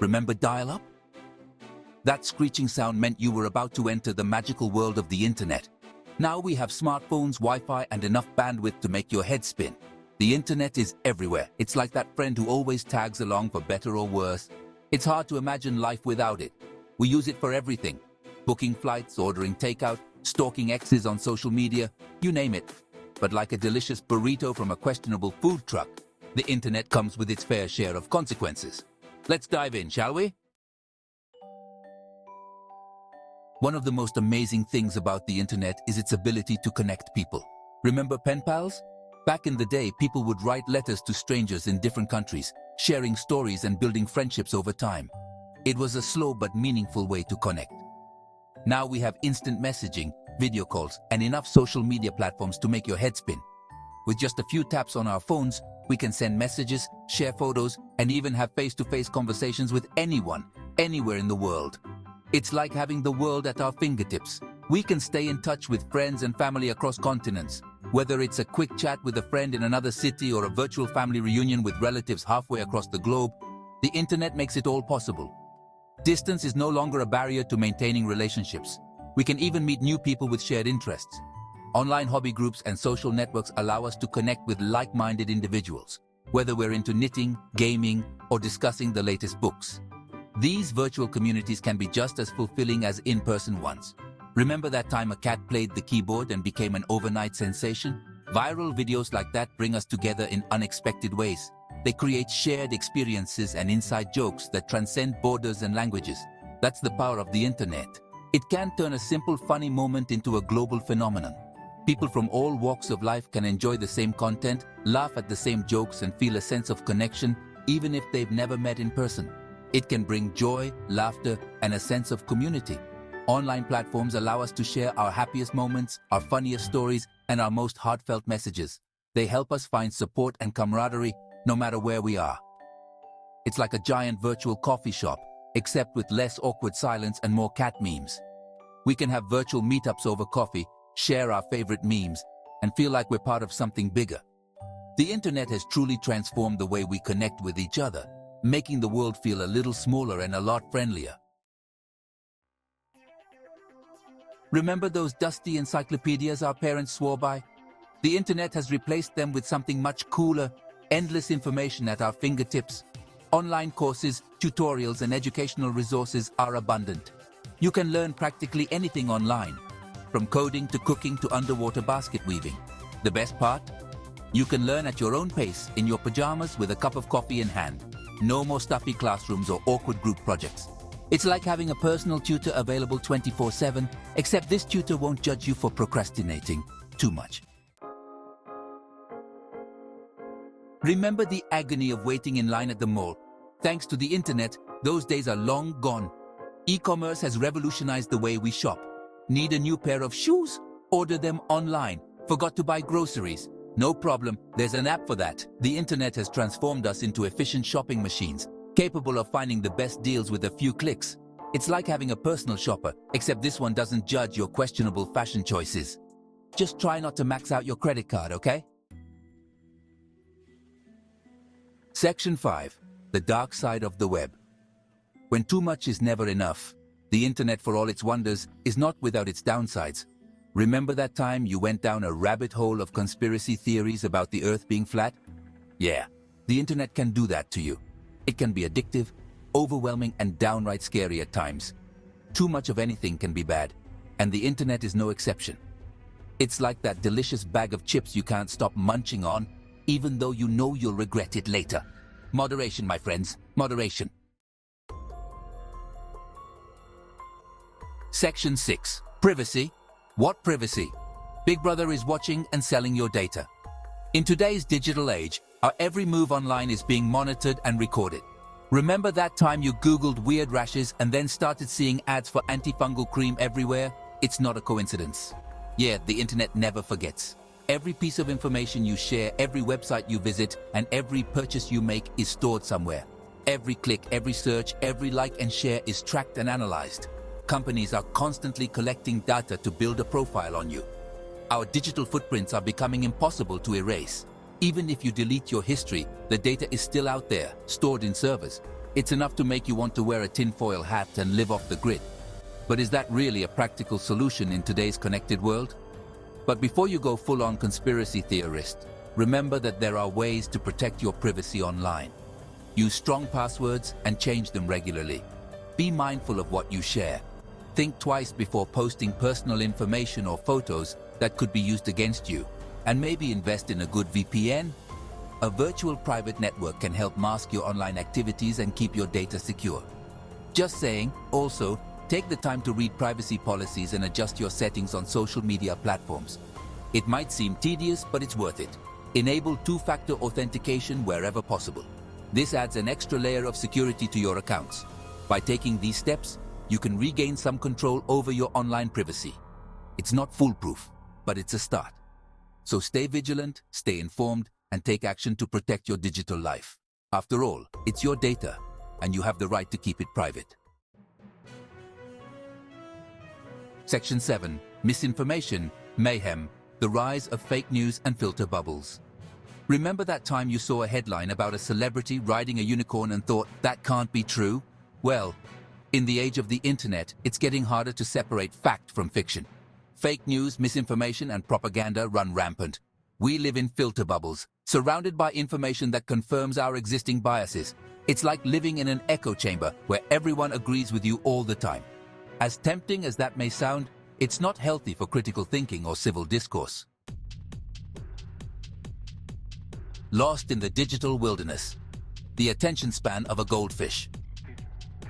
Remember dial-up? That screeching sound meant you were about to enter the magical world of the internet. Now we have smartphones, Wi-Fi, and enough bandwidth to make your head spin. The internet is everywhere. It's like that friend who always tags along for better or worse. It's hard to imagine life without it. We use it for everything. Booking flights, ordering takeout, stalking exes on social media, you name it. But like a delicious burrito from a questionable food truck, the internet comes with its fair share of consequences. Let's dive in, shall we? One of the most amazing things about the internet is its ability to connect people. Remember pen pals? Back in the day, people would write letters to strangers in different countries, sharing stories and building friendships over time. It was a slow but meaningful way to connect. Now we have instant messaging, video calls, and enough social media platforms to make your head spin. With just a few taps on our phones, we can send messages, share photos, and even have face-to-face conversations with anyone, anywhere in the world. It's like having the world at our fingertips. We can stay in touch with friends and family across continents. Whether it's a quick chat with a friend in another city or a virtual family reunion with relatives halfway across the globe, the internet makes it all possible. Distance is no longer a barrier to maintaining relationships. We can even meet new people with shared interests. Online hobby groups and social networks allow us to connect with like-minded individuals, whether we're into knitting, gaming, or discussing the latest books. These virtual communities can be just as fulfilling as in-person ones. Remember that time a cat played the keyboard and became an overnight sensation? Viral videos like that bring us together in unexpected ways. They create shared experiences and inside jokes that transcend borders and languages. That's the power of the internet. It can turn a simple funny moment into a global phenomenon. People from all walks of life can enjoy the same content, laugh at the same jokes, and feel a sense of connection, even if they've never met in person. It can bring joy, laughter, and a sense of community. Online platforms allow us to share our happiest moments, our funniest stories, and our most heartfelt messages. They help us find support and camaraderie no matter where we are. It's like a giant virtual coffee shop, except with less awkward silence and more cat memes. We can have virtual meetups over coffee, share our favorite memes, and feel like we're part of something bigger. The internet has truly transformed the way we connect with each other, making the world feel a little smaller and a lot friendlier. Remember those dusty encyclopedias our parents swore by? The internet has replaced them with something much cooler, endless information at our fingertips. Online courses, tutorials, and educational resources are abundant. You can learn practically anything online, from coding to cooking to underwater basket weaving. The best part? You can learn at your own pace, in your pajamas with a cup of coffee in hand. No more stuffy classrooms or awkward group projects. It's like having a personal tutor available 24/7, except this tutor won't judge you for procrastinating too much. Remember the agony of waiting in line at the mall? Thanks to the internet, those days are long gone. E-commerce has revolutionized the way we shop. Need a new pair of shoes? Order them online. Forgot to buy groceries? No problem, there's an app for that. The internet has transformed us into efficient shopping machines, capable of finding the best deals with a few clicks. It's like having a personal shopper, except this one doesn't judge your questionable fashion choices. Just try not to max out your credit card, okay? Section 5. The dark side of the web. When too much is never enough, the internet, for all its wonders, is not without its downsides. Remember that time you went down a rabbit hole of conspiracy theories about the Earth being flat? Yeah, the internet can do that to you. It can be addictive, overwhelming, and downright scary at times. Too much of anything can be bad, and the internet is no exception. It's like that delicious bag of chips you can't stop munching on, even though you know you'll regret it later. Moderation, my friends, moderation. Section 6. Privacy. What privacy? Big Brother is watching and selling your data. In today's digital age, our every move online is being monitored and recorded. Remember that time you Googled weird rashes and then started seeing ads for antifungal cream everywhere? It's not a coincidence. Yeah, the internet never forgets. Every piece of information you share, every website you visit, and every purchase you make is stored somewhere. Every click, every search, every like and share is tracked and analyzed. Companies are constantly collecting data to build a profile on you. Our digital footprints are becoming impossible to erase. Even if you delete your history, the data is still out there, stored in servers. It's enough to make you want to wear a tinfoil hat and live off the grid. But is that really a practical solution in today's connected world? But before you go full-on conspiracy theorist, remember that there are ways to protect your privacy online. Use strong passwords and change them regularly. Be mindful of what you share. Think twice before posting personal information or photos that could be used against you. And maybe invest in a good VPN. A virtual private network can help mask your online activities and keep your data secure. Just saying, also, take the time to read privacy policies and adjust your settings on social media platforms. It might seem tedious, but it's worth it. Enable two-factor authentication wherever possible. This adds an extra layer of security to your accounts. By taking these steps, you can regain some control over your online privacy. It's not foolproof, but it's a start. So stay vigilant, stay informed, and take action to protect your digital life. After all, it's your data, and you have the right to keep it private. Section 7. Misinformation, mayhem, the rise of fake news and filter bubbles. Remember that time you saw a headline about a celebrity riding a unicorn and thought, that can't be true? Well, in the age of the internet, it's getting harder to separate fact from fiction. Fake news, misinformation, and propaganda run rampant. We live in filter bubbles, surrounded by information that confirms our existing biases. It's like living in an echo chamber where everyone agrees with you all the time. As tempting as that may sound, it's not healthy for critical thinking or civil discourse. Lost in the digital wilderness. The attention span of a goldfish.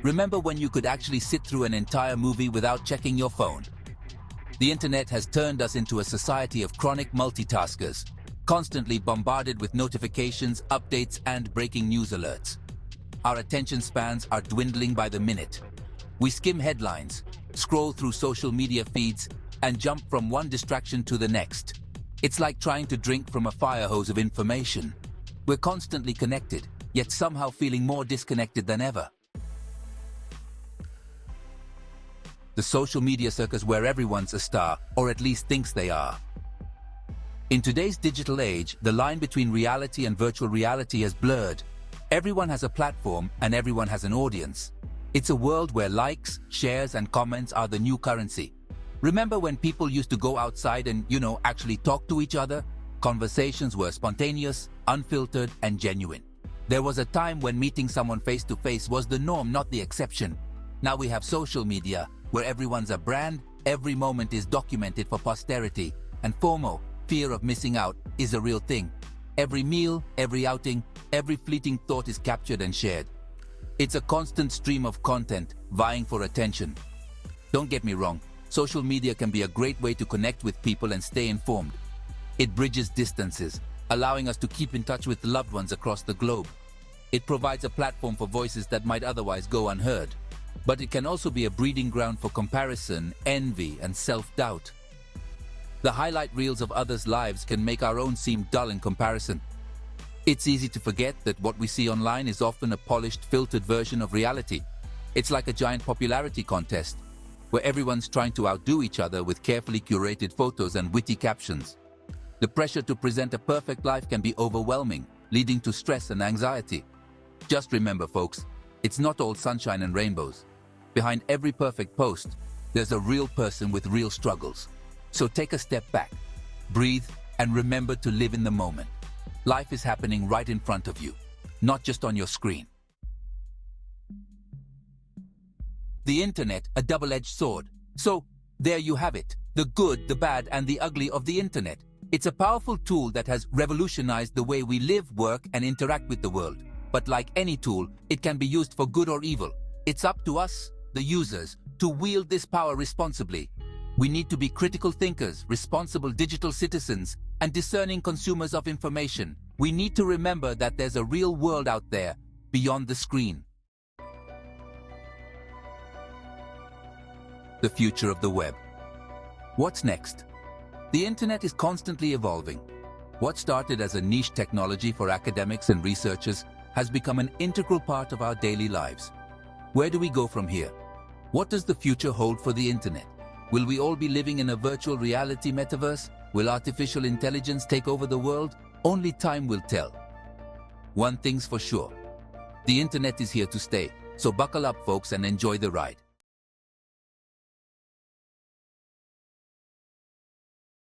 Remember when you could actually sit through an entire movie without checking your phone? The internet has turned us into a society of chronic multitaskers, constantly bombarded with notifications, updates, and breaking news alerts. Our attention spans are dwindling by the minute. We skim headlines, scroll through social media feeds, and jump from one distraction to the next. It's like trying to drink from a fire hose of information. We're constantly connected, yet somehow feeling more disconnected than ever. The social media circus where everyone's a star, or at least thinks they are. In today's digital age, the line between reality and virtual reality has blurred. Everyone has a platform and everyone has an audience. It's a world where likes, shares, and comments are the new currency. Remember when people used to go outside and, actually talk to each other? Conversations were spontaneous, unfiltered, and genuine. There was a time when meeting someone face-to-face was the norm, not the exception. Now we have social media, where everyone's a brand, every moment is documented for posterity, and FOMO, fear of missing out, is a real thing. Every meal, every outing, every fleeting thought is captured and shared. It's a constant stream of content, vying for attention. Don't get me wrong, social media can be a great way to connect with people and stay informed. It bridges distances, allowing us to keep in touch with loved ones across the globe. It provides a platform for voices that might otherwise go unheard. But it can also be a breeding ground for comparison, envy, and self-doubt. The highlight reels of others' lives can make our own seem dull in comparison. It's easy to forget that what we see online is often a polished, filtered version of reality. It's like a giant popularity contest, where everyone's trying to outdo each other with carefully curated photos and witty captions. The pressure to present a perfect life can be overwhelming, leading to stress and anxiety. Just remember, folks, it's not all sunshine and rainbows. Behind every perfect post, there's a real person with real struggles. So take a step back, breathe, and remember to live in the moment. Life is happening right in front of you, not just on your screen. The internet, a double-edged sword. So, there you have it, the good, the bad, and the ugly of the internet. It's a powerful tool that has revolutionized the way we live, work, and interact with the world. But like any tool, it can be used for good or evil. It's up to us, the users, to wield this power responsibly. We need to be critical thinkers, responsible digital citizens, and discerning consumers of information. We need to remember that there's a real world out there, beyond the screen. The future of the web. What's next? The internet is constantly evolving. What started as a niche technology for academics and researchers has become an integral part of our daily lives. Where do we go from here? What does the future hold for the internet? Will we all be living in a virtual reality metaverse? Will artificial intelligence take over the world? Only time will tell. One thing's for sure. The internet is here to stay, so buckle up folks and enjoy the ride.